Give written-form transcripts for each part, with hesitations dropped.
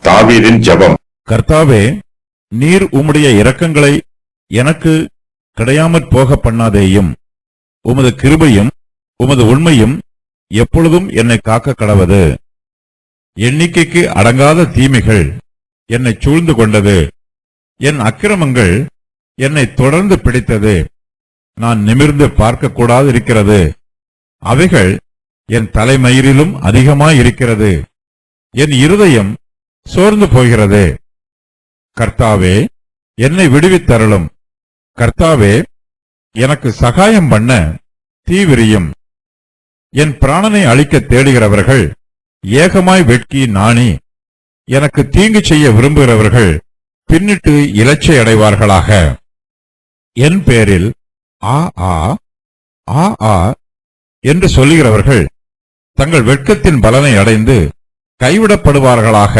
தாவீதின் ஜெபம். கர்த்தாவே, நீர் உம்முடைய இரக்கங்களை எனக்கு கிடையாமற் போக பண்ணாதேயும். உமது கிருபையும் உமது உண்மையும் எப்பொழுதும் என்னை காக்க கடவது. எண்ணிக்கைக்கு அடங்காத தீமைகள் என்னை சூழ்ந்து கொண்டது. என் அக்கிரமங்கள் என்னை தொடர்ந்து பிடித்தது. நான் நிமிர்ந்து பார்க்கக்கூடாது இருக்கிறது. அவைகள் என் தலைமயிரிலும் அதிகமாயிருக்கிறது. என் இருதயம் சோர்ந்து போகிறது. கர்த்தாவே, என்னை விடுவித்தருளும். கர்த்தாவே, எனக்கு சகாயம் பண்ண தீவிரியும். என் பிராணனை அழிக்க தேடுகிறவர்கள் ஏகமாய் வெட்கி நாணி, எனக்கு தீங்கு செய்ய விரும்புகிறவர்கள் பின்னிட்டு இலச்சை அடைவார்களாக. என் பேரில் ஆ ஆ ஆ ஆ என்று சொல்லுகிறவர்கள் தங்கள் வெட்கத்தின் பலனை அடைந்து கைவிடப்படுவார்களாக.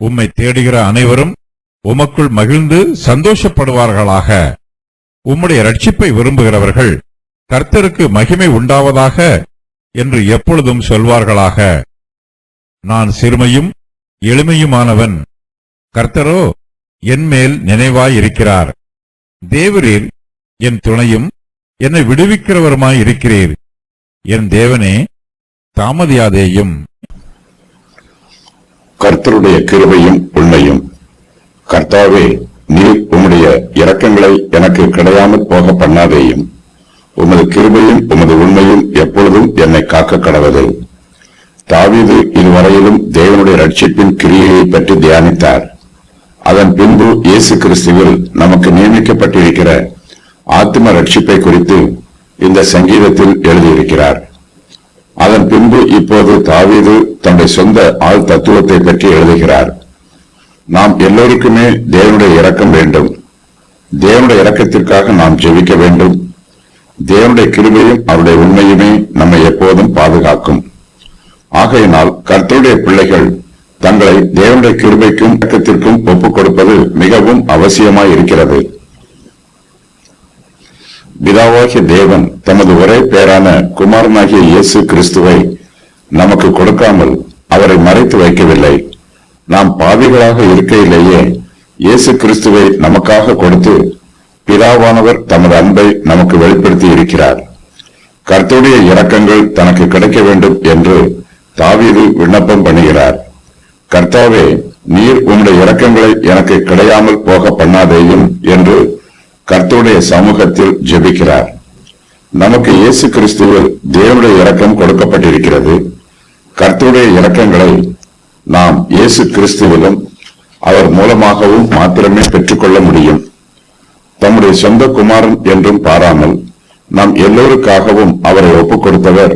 உம்மை தேடுகிற அனைவரும் உமக்குள் மகிழ்ந்து சந்தோஷப்படுவார்களாக. உம்முடைய ரட்சிப்பை விரும்புகிறவர்கள் கர்த்தருக்கு மகிமை உண்டாவதாக என்று எப்பொழுதும் சொல்வார்களாக. நான் சிறுமையும் எளிமையுமானவன். கர்த்தரோ என்மேல் நினைவாயிருக்கிறார். தேவரீர் என் துணையும் என்னை விடுவிக்கிறவருமாயிருக்கிறீர். என் தேவனே, தாமதியாதேயும். கர்த்தருடைய கிருபையும் உண்மையும். கர்த்தாவே, நீர் உம்முடைய இரக்கங்களை எனக்கு கிடையாமல் போக பண்ணாதேயும். உமது கிருபையும் உமது உண்மையும் எப்பொழுதும் என்னை காக்க கடவது. தாவீது இதுவரையிலும் தேவனுடைய ரட்சிப்பின் கிரியையை பற்றி தியானித்தார். அதன் பின்பு இயேசு கிறிஸ்துவில் நமக்கு நியமிக்கப்பட்டிருக்கிற ஆத்ம ரட்சிப்பை குறித்து இந்த சங்கீதத்தில் எழுதியிருக்கிறார். அதன் பின்பு இப்போது தாவீது தன்னுடைய சொந்த ஆள் தத்துவத்தை பற்றி எழுதுகிறார். நாம் எல்லோருக்குமே தேவனுடைய இரக்கம் வேண்டும். தேவனுடைய இரக்கத்திற்காக நாம் ஜெபிக்க வேண்டும். தேவனுடைய கிருபையும் அவருடைய உண்மையுமே நம்மை எப்போதும் பாதுகாக்கும். ஆகையினால் கர்த்தருடைய பிள்ளைகள் தங்களை தேவனுடைய கிருபைக்கும் இரக்கத்திற்கும் ஒப்புக் கொடுப்பது மிகவும் அவசியமாய் இருக்கிறது. பிதாவாகிய தேவன் தமது ஒரே பேரான குமாரனாகிய இயேசு கிறிஸ்துவை நமக்கு கொடுக்காமல் அவரை மறைத்து வைக்கவில்லை. நாம் பாவிகளாக இருக்கையிலேயே இயேசு கிறிஸ்துவை நமக்காக கொடுத்து பிதாவானவர் தமது அன்பை நமக்கு வெளிப்படுத்தி இருக்கிறார். கர்த்தருடைய இரக்கங்கள் தனக்கு கிடைக்க வேண்டும் என்று தாவீது விண்ணப்பம் பண்ணுகிறார். கர்த்தாவே, நீர் உம்முடைய இரக்கங்களை எனக்கு கிடையாமல் போக பண்ணாதேயும் என்று கர்த்தருடைய சமூகத்தில் ஜெபிக்கிறார். நமக்கு இயேசு கிறிஸ்துவில் தேவனுடைய இரக்கம் கொடுக்கப்பட்டிருக்கிறது. கர்த்தருடைய இரக்கங்களை நாம் இயேசு கிறிஸ்துவிலும் அவர் மூலமாகவும் மாத்திரமே பெற்றுக்கொள்ள முடியும். தம்முடைய சொந்த குமாரன் என்றும் பாராமல் நாம் எல்லோருக்காகவும் அவரை ஒப்புக் கொடுத்தவர்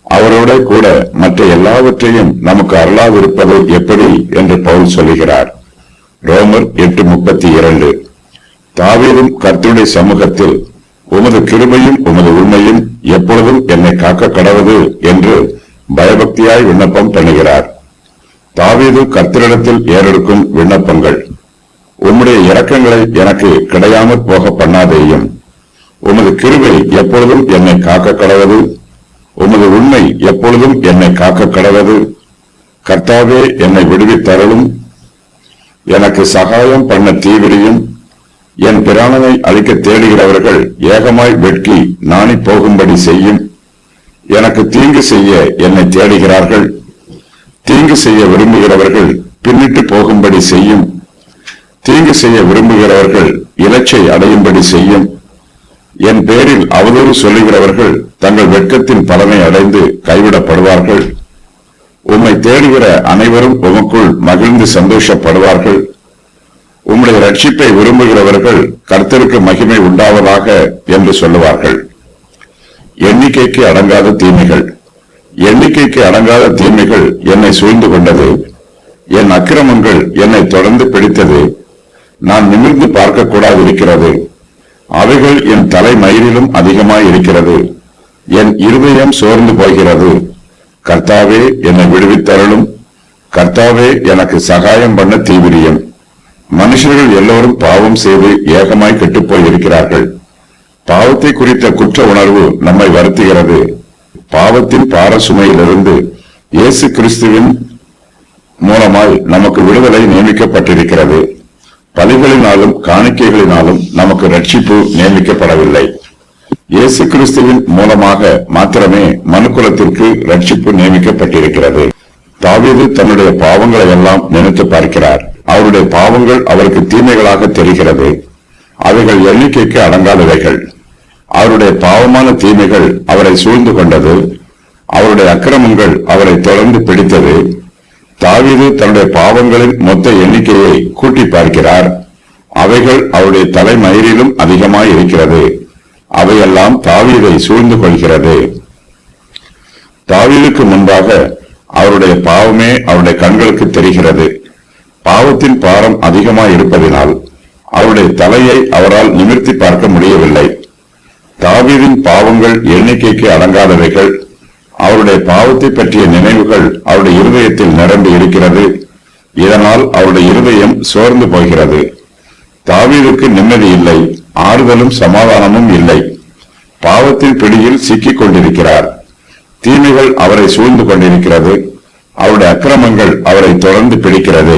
அவரோட கூட மற்ற எல்லாவற்றையும் நமக்கு அருளாதிருப்பது எப்படி என்று பவுல் சொல்லுகிறார். ரோமர் 8:32. தாவீதும் கர்த்தருடைய சமூகத்தில் உமது கிருபையும் உமது உண்மையும் எப்பொழுதும் என்னை காக்க கடவது என்று பயபக்தியாய் விண்ணப்பம் பண்ணுகிறார். தாவீது கர்த்தரிடத்தில் ஏறெடுக்கும் விண்ணப்பங்கள்: உம்முடைய இரக்கங்களை எனக்கு கிடையாமற் போக பண்ணாதேயும். உமது கிருபை எப்பொழுதும் என்னை காக்க கடவது. உமது உண்மை எப்பொழுதும் என்னை காக்க கடவது. கர்த்தாவே, என்னை விடுவித்தருளும். எனக்கு சகாயம் பண்ண தீவிரியும். என் பிராணனை அழிக்க தேடுகிறவர்கள் ஏகமாய் வெட்கி நாணி போகும்படி செய்யும். எனக்கு தீங்கு செய்ய என்னை தேடுகிறார்கள். தீங்கு செய்ய விரும்புகிறவர்கள் பின்னிட்டு போகும்படி செய்யும். தீங்கு செய்ய விரும்புகிறவர்கள் இலச்சை அடையும்படி செய்யும். என் பேரில் அவதூறு சொல்லுகிறவர்கள் தங்கள் வெட்கத்தின் பலனை அடைந்து கைவிடப்படுவார்கள். உம்மை தேடுகிற அனைவரும் உமக்குள் மகிழ்ந்து சந்தோஷப்படுவார்கள். உம்முடைய ரட்சிப்பை விரும்புகிறவர்கள் கர்த்தருக்கு மகிமை உண்டாவதாக என்று சொல்லுவார்கள். எண்ணிக்கைக்கு அடங்காத தீமைகள். எண்ணிக்கைக்கு அடங்காத தீமைகள் என்னை சூழ்ந்து கொண்டது. என் அக்கிரமங்கள் என்னை தொடர்ந்து பிடித்தது. நான் நிமிர்ந்து பார்க்க கூடாது இருக்கிறது. அவைகள் என் தலைமயிரிலும் அதிகமாய் இருக்கிறது. என் இருதயம் சோர்ந்து போகிறது. கர்த்தாவே, என்னை விடுவித்தருளும். கர்த்தாவே, எனக்கு சகாயம் பண்ண தீவிரியம். மனுஷர்கள் எல்லோரும் பாவம் செய்து ஏகமாய் கெட்டுப்போய் இருக்கிறார்கள். பாவத்தை குறித்த குற்ற உணர்வு நம்மை வருத்துகிறது. பாவத்தின் பார சுமையிலிருந்து இயேசு கிறிஸ்துவின் மூலமாய் மூலமாய் நமக்கு விடுதலை நியமிக்கப்பட்டிருக்கிறது. பலிகளினாலும் காணிக்கைகளினாலும் நமக்கு ரட்சிப்பு நியமிக்கப்படவில்லை. இயேசு கிறிஸ்துவின் மூலமாக மாத்திரமே மனுக்குலத்திற்கு ரட்சிப்பு நியமிக்கப்பட்டிருக்கிறது. தாவீது தன்னுடைய பாவங்களை எல்லாம் நினைத்து பார்க்கிறார். அவருடைய பாவங்கள் அவருக்கு தீமைகளாக தெரிகிறது. அவைகள் எண்ணிக்கைக்கு அடங்காதவைகள். அவருடைய பாவமான தீமைகள் அவரை சூழ்ந்து கொண்டது. அவருடைய அக்கிரமங்கள் அவரை தொடர்ந்து பிடித்தது. தாவீது தன்னுடைய பாவங்களின் மொத்த எண்ணிக்கையை கூட்டி பார்க்கிறார். அவைகள் அவருடைய தலைமயிரிலும் அதிகமாய் இருக்கிறது. அவையெல்லாம் தாவீதை சூழ்ந்து கொள்கிறது. தாவீதுக்கு முன்பாக அவருடைய பாவமே அவருடைய கண்களுக்கு தெரிகிறது. பாவத்தின் பாரம் அதிகமாய் இருப்பதினால் அவருடைய தலையை அவரால் நிமிர்த்தி பார்க்க முடியவில்லை. தாவீதின் பாவங்கள் எண்ணிக்கைக்கு அடங்காதவைகள். அவருடைய பாவத்தை பற்றிய நினைவுகள் அவருடைய இருதயத்தில் நிரம்பி இருக்கிறது. இதனால் அவருடைய இருதயம் சோர்ந்து போகிறது. தாவீதுக்கு நிம்மதி இல்லை, ஆறுதலும் சமாதானமும் இல்லை. பாவத்தின் பிடியில் சிக்கிக் கொண்டிருக்கிறார். தீமைகள் அவரை சூழ்ந்து கொண்டிருக்கிறது. அவருடைய அக்கிரமங்கள் அவரை தொடர்ந்து பிடிக்கிறது.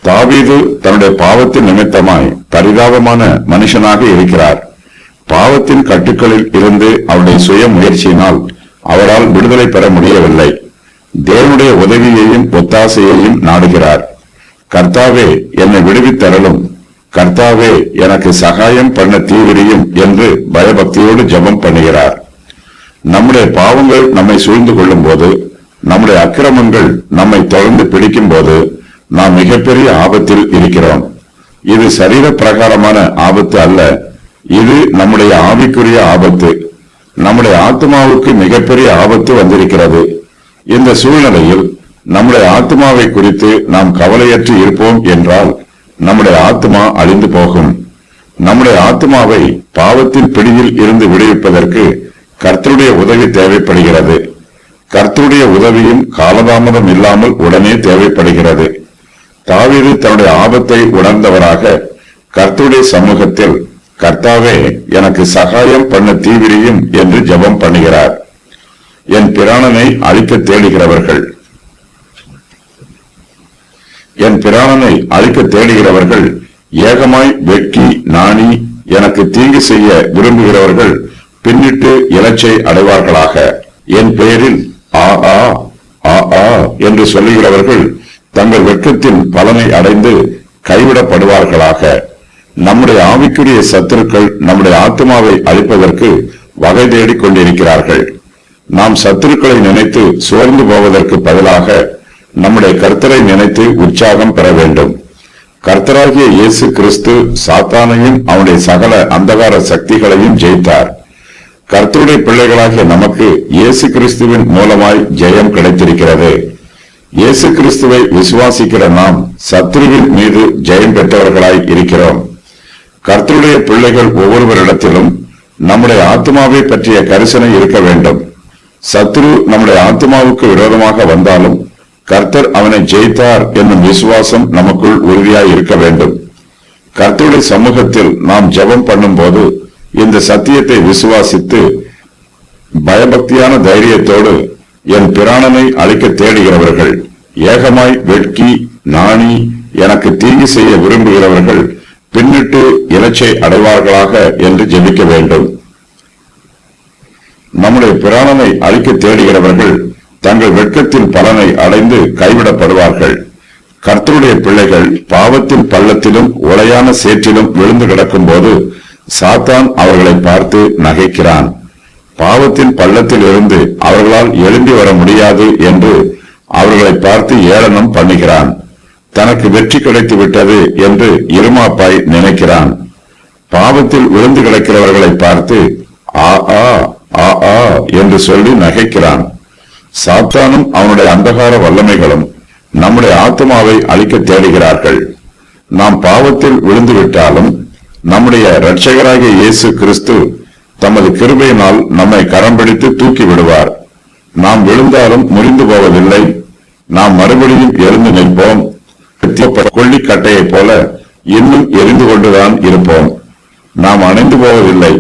தாவீது தன்னுடைய பாவத்தின் நிமித்தமாய் பரிதாபமான மனுஷனாக இருக்கிறார். பாவத்தின் கட்டுக்களில் இருந்து அவருடைய சுய முயற்சியினால் அவரால் விடுதலை பெற முடியவில்லை. தேவனுடைய உதவியையும் ஒத்தாசையையும் நாடுகிறார். கர்த்தாவே, என்னை விடுவித்தரலும், கர்த்தாவே, எனக்கு சகாயம் பண்ண தீவிரியும் என்று பயபக்தியோடு ஜெபம் பண்ணுகிறார். நம்முடைய பாவங்கள் நம்மை சூழ்ந்து கொள்ளும் போது, நம்முடைய அக்கிரமங்கள் நம்மை தொடர்ந்து பிடிக்கும் போது நாம் மிகப்பெரிய ஆபத்தில் இருக்கிறோம். இது சரீர பிரகாரமான ஆபத்து அல்ல, இது நம்முடைய ஆவிக்குரிய ஆபத்து. நம்முடைய ஆத்மாவுக்கு மிகப்பெரிய ஆபத்து வந்திருக்கிறது. இந்த சூழ்நிலையில் நம்முடைய ஆத்மாவை குறித்து நாம் கவலையற்று இருப்போம் என்றால் நம்முடைய ஆத்மா அழிந்து போகும். நம்முடைய ஆத்மாவை பாவத்தின் பிடியில் இருந்து விடுவிப்பதற்கு கர்த்தருடைய உதவி தேவைப்படுகிறது. கர்த்தருடைய உதவியும் காலதாமதம் இல்லாமல் உடனே தேவைப்படுகிறது. தாவீது தன்னுடைய ஆபத்தை உணர்ந்தவராக கர்த்தருடைய சமூகத்தில், கர்த்தாவே, எனக்கு சகாயம் பண்ண தீவிரியும் என்று ஜெபம் பண்ணுகிறார். என் பிராணனை அழிக்க தேடுகிறவர்கள் ஏகமாய் வெட்கி நாணி எனக்கு தீங்கு செய்ய விரும்புகிறவர்கள் பின்னிட்டு இலச்சை அடைவார்களாக. என் பெயரில் ஆ ஆ ஆ ஆ என்று சொல்லுகிறவர்கள் தங்கள் வெட்கத்தின் பலனை அடைந்து கைவிடப்படுவார்களாக. நம்முடைய ஆவிக்குரிய சத்துருக்கள் நம்முடைய ஆத்மாவை அழிப்பதற்கு வகை தேடிக் கொண்டிருக்கிறார்கள். நாம் சத்துருக்களை நினைத்து சோர்ந்து போவதற்கு பதிலாக நம்முடைய கர்த்தரை நினைத்து உற்சாகம் பெற வேண்டும். கர்த்தராகிய இயேசு கிறிஸ்து சாத்தானையும் அவனுடைய சகல அந்தகார சக்திகளையும் ஜெயித்தார். கர்த்தருடைய பிள்ளைகளாகிய நமக்கு இயேசு கிறிஸ்துவின் மூலமாய் ஜெயம் கிடைத்திருக்கிறது. இயேசு கிறிஸ்துவை விசுவாசிக்கிற நாம் சத்துருவின் மீது ஜெயம் பெற்றவர்களாய் இருக்கிறோம். கர்த்தருடைய பிள்ளைகள் ஒவ்வொருவரிடத்திலும் நம்முடைய ஆத்மாவை பற்றிய கரிசனை இருக்க வேண்டும். சத்துரு நம்முடைய ஆத்மாவுக்கு விரோதமாக வந்தாலும் கர்த்தர் அவனை ஜெயித்தார் என்னும் விசுவாசம் நமக்குள் உறுதியாய் இருக்க வேண்டும். கர்த்தருடைய சமூகத்தில் நாம் ஜெபம் பண்ணும் போது இந்த சத்தியத்தை விசுவாசித்து பயபக்தியான தைரியத்தோடு என் பிராணனை அழிக்க தேடுகிறவர்கள், ஏகமாய் வெட்கி நாணி எனக்கு தீங்கு செய்ய விரும்புகிறவர்கள் பின்னிட்டு இலச்சை அடைவார்களாக என்று ஜெபிக்க வேண்டும். நம்முடைய பிராணனை அழிக்க தேடுகிறவர்கள் தங்கள் வெட்கத்தின் பலனை அடைந்து கைவிடப்படுவார்கள். கர்த்தருடைய பிள்ளைகள் பாவத்தின் பள்ளத்திலும் உளையான சேற்றிலும் விழுந்து கிடக்கும் போது சாத்தான் அவர்களை பார்த்து நகைக்கிறான். பாவத்தின் பள்ளத்தில் இருந்து அவர்களால் எழும்பி வர முடியாது என்று அவர்களை பார்த்து ஏளனம் பண்ணுகிறான். தனக்கு வெற்றி கிடைத்து விட்டது என்று இருமாப்பாய் நினைக்கிறான். பாவத்தில் விழுந்து கிடக்கிறவர்களை பார்த்து ஆ ஆ ஆ ஆ என்று சொல்லி நகைக்கிறான். சாத்தானும் அவனுடைய அந்தகார வல்லமைகளும் நம்முடைய ஆத்மாவை அழிக்க தேடுகிறார்கள். நாம் பாவத்தில் விழுந்து விட்டாலும் நம்முடைய இரட்சகராகிய இயேசு கிறிஸ்து தமது கிருபையினால் நம்மை கரம் பிடித்து தூக்கி விடுவார். நாம் விழுந்தாலும் முறிந்து போவதில்லை. நாம் மறுபடியும் எழுந்து நிற்போம். கொள்ளிக்கட்டையை போல இன்னும் எரிந்து கொண்டுதான் இருப்போம். நாம் அணைந்து போவதில்லை.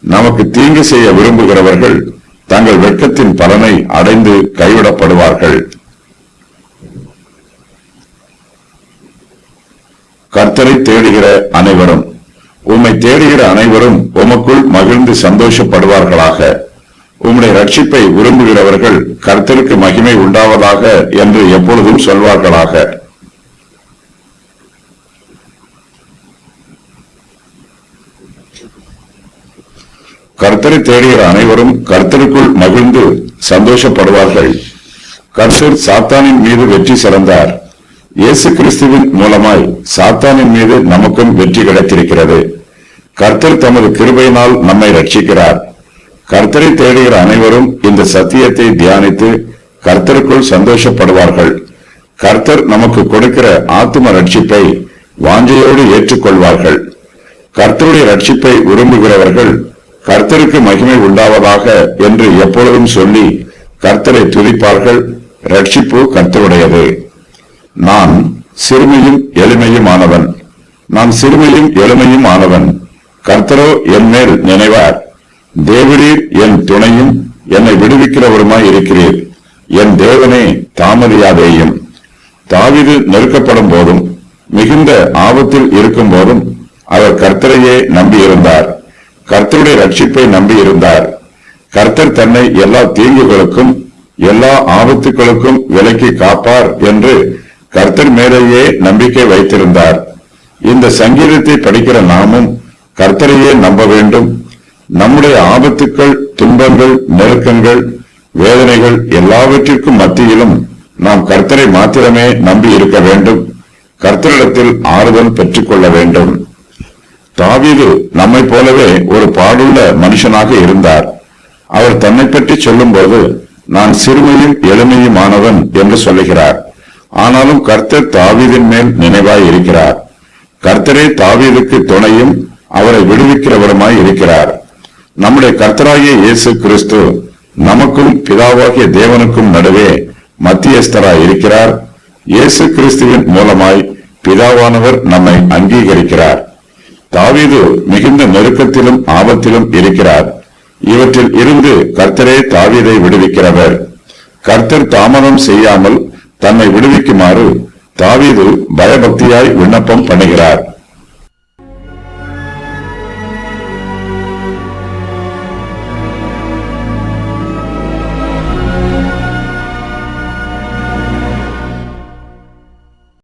நமக்கு தீங்கு செய்ய விரும்புகிறவர்கள் தங்கள் வெட்கத்தின் பலனை அடைந்து கைவிடப்படுவார்கள். கர்த்தரை தேடுகிற அனைவரும், உம்மை தேடுகிற அனைவரும் உமக்குள் மகிழ்ந்து சந்தோஷப்படுவார்களாக. உம்முடைய ரட்சிப்பை விரும்புகிறவர்கள் கர்த்தருக்கு மகிமை உண்டாவதாக என்று எப்பொழுதும் சொல்வார்களாக. கர்த்தரை தேடுகிற அனைவரும் கர்த்தருக்குள் மகிழ்ந்து சந்தோஷப்படுவார்கள். கர்த்தர் சாத்தானின் மீது வெற்றி சிறந்தார். இயேசு கிறிஸ்துவின் மூலமாய் சாத்தானின் மீது நமக்கும் வெற்றி கிடைத்திருக்கிறது. கர்த்தர் தமது கிருபையினால் நம்மை ரட்சிக்கிறார். கர்த்தரை தேடுகிற அனைவரும் இந்த சத்தியத்தை தியானித்து கர்த்தருக்குள் சந்தோஷப்படுவார்கள். கர்த்தர் நமக்கு கொடுக்கிற ஆத்தும ரட்சிப்பை வாஞ்சையோடு ஏற்றுக்கொள்வார்கள். கர்த்தருடைய ரட்சிப்பை விரும்புகிறவர்கள் கர்த்தருக்கு மகிமை உண்டாவதாக என்று எப்பொழுதும் சொல்லி கர்த்தரை துதிப்பார்கள். ரட்சிப்பு கர்த்தருடையது. நான் சிறுமையும் எளிமையும் ஆனவன். நான் சிறுமையும் எளிமையும் ஆனவன். கர்த்தரோ என் மேல் நினைவார். தேவரீர் என் துணையும் என்னை விடுவிக்கிறவருமாய் இருக்கிறீர். என் தேவனே தாமதியாதேயும். தாவீது நெருக்கப்படும் போதும் மிகுந்த ஆபத்தில் இருக்கும் போதும் அவர் கர்த்தரையே நம்பியிருந்தார். கர்த்தருடைய ரட்சிப்பை நம்பியிருந்தார். கர்த்தர் தன்னை எல்லா தீங்குகளுக்கும் எல்லா ஆபத்துகளுக்கும் விலக்கி காப்பார் என்று கர்த்தர் மேலேயே நம்பிக்கை வைத்திருந்தார். இந்த சங்கீதத்தை படிக்கிற நாமும் கர்த்தரையே நம்ப வேண்டும். நம்முடைய ஆபத்துக்கள், துன்பங்கள், நெருக்கங்கள், வேதனைகள் எல்லாவற்றிற்கும் மத்தியிலும் நாம் கர்த்தரை மாத்திரமே நம்பி இருக்க வேண்டும். கர்த்தரிடத்தில் ஆறுதல் பெற்றுக் கொள்ள வேண்டும். தாவீது நம்மை போலவே ஒரு பாடுள்ள மனுஷனாக இருந்தார். அவர் தன்னை பற்றி சொல்லும் போது நான் சிறுமையும் எளிமையுமானவன் என்று சொல்லுகிறார். ஆனாலும் கர்த்தர் தாவீதின் மேல் நினைவாய் இருக்கிறார். கர்த்தரே தாவீதுக்கு துணையும் அவரை விடுவிக்கிறவருமாய் இருக்கிறார். நம்முடைய கர்த்தராகிய இயேசு கிறிஸ்து நமக்கும் பிதாவாகிய தேவனுக்கும் நடுவே மத்தியஸ்தராய் இருக்கிறார். இயேசு கிறிஸ்துவின் மூலமாய் பிதாவானவர் நம்மை அங்கீகரிக்கிறார். தாவீது மிகுந்த நெருக்கத்திலும் ஆபத்திலும் இருக்கிறார். இவற்றில் இருந்து கர்த்தரே தாவீதை விடுவிக்கிறவர். கர்த்தர் தாமதம் செய்யாமல் தன்னை விடுவிக்குமாறு தாவீது பயபக்தியாய் விண்ணப்பம் பண்ணுகிறார்.